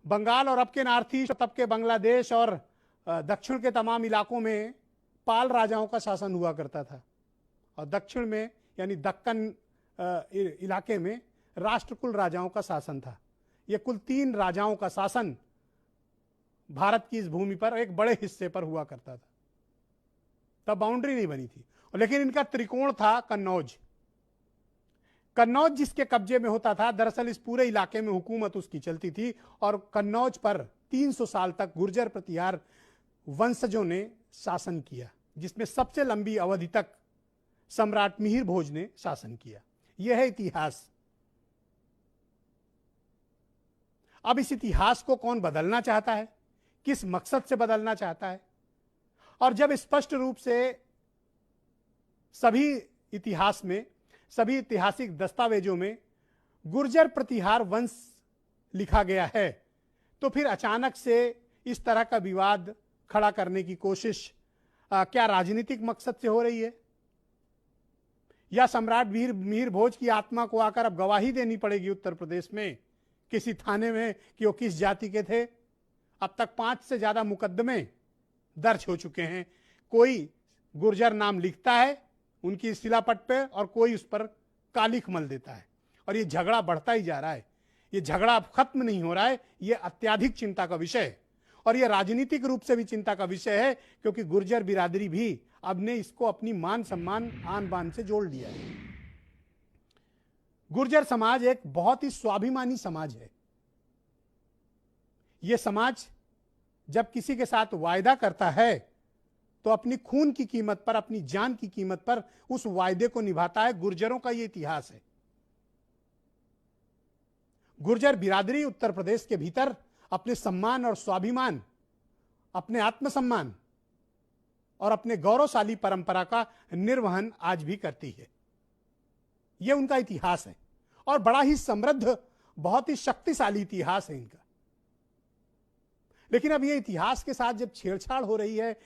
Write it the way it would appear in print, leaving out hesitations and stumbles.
बंगाल और अब के नॉर्थ ईस्ट, तब के बांग्लादेश और दक्षिण के तमाम इलाकों में पाल राजाओं का शासन हुआ करता था, और दक्षिण में यानी दक्कन इलाके में राष्ट्रकुल राजाओं का शासन था। यह कुल 3 राजाओं का शासन भारत की इस भूमि पर एक बड़े हिस्से पर हुआ करता था। तब बाउंड्री नहीं बनी थी, लेकिन इनका त्रिकोण था कन्नौज। कन्नौज जिसके कब्जे में होता था, दरअसल इस पूरे इलाके में हुकूमत उसकी चलती थी, और कन्नौज पर 300 साल तक गुर्जर प्रतिहार वंशजों ने शासन किया, जिसमें सबसे लंबी अवधि तक सम्राट मिहिर भोज ने शासन किया। यह है इतिहास। अब इस इतिहास को कौन बदलना चाहता है, किस मकसद से बदलना चाहता है, और जब स्पष्ट रूप से सभी इतिहास में, सभी ऐतिहासिक दस्तावेजों में गुर्जर प्रतिहार वंश लिखा गया है, तो फिर अचानक से इस तरह का विवाद खड़ा करने की कोशिश क्या राजनीतिक मकसद से हो रही है, या सम्राट मिहिर भोज की आत्मा को आकर अब गवाही देनी पड़ेगी उत्तर प्रदेश में किसी थाने में कि वो किस जाति के थे। अब तक 5 से ज्यादा मुकदमे दर्ज हो चुके हैं। कोई गुर्जर नाम लिखता है उनकी शिलापट पे, और कोई उस पर कालिख मल देता है, और ये झगड़ा बढ़ता ही जा रहा है। ये झगड़ा अब खत्म नहीं हो रहा है। ये अत्यधिक चिंता का विषय है, और ये राजनीतिक रूप से भी चिंता का विषय है, क्योंकि गुर्जर बिरादरी भी अब ने इसको अपनी मान सम्मान आन बान से जोड़ लिया है। गुर्जर समाज एक बहुत ही स्वाभिमानी समाज है। यह समाज जब किसी के साथ वायदा करता है तो अपनी खून की कीमत पर, अपनी जान की कीमत पर उस वायदे को निभाता है। गुर्जरों का यह इतिहास है। गुर्जर बिरादरी उत्तर प्रदेश के भीतर अपने सम्मान और स्वाभिमान, अपने आत्मसम्मान और अपने गौरवशाली परंपरा का निर्वहन आज भी करती है। यह उनका इतिहास है, और बड़ा ही समृद्ध, बहुत ही शक्तिशाली इतिहास है इनका। लेकिन अब यह इतिहास के साथ जब छेड़छाड़ हो रही है,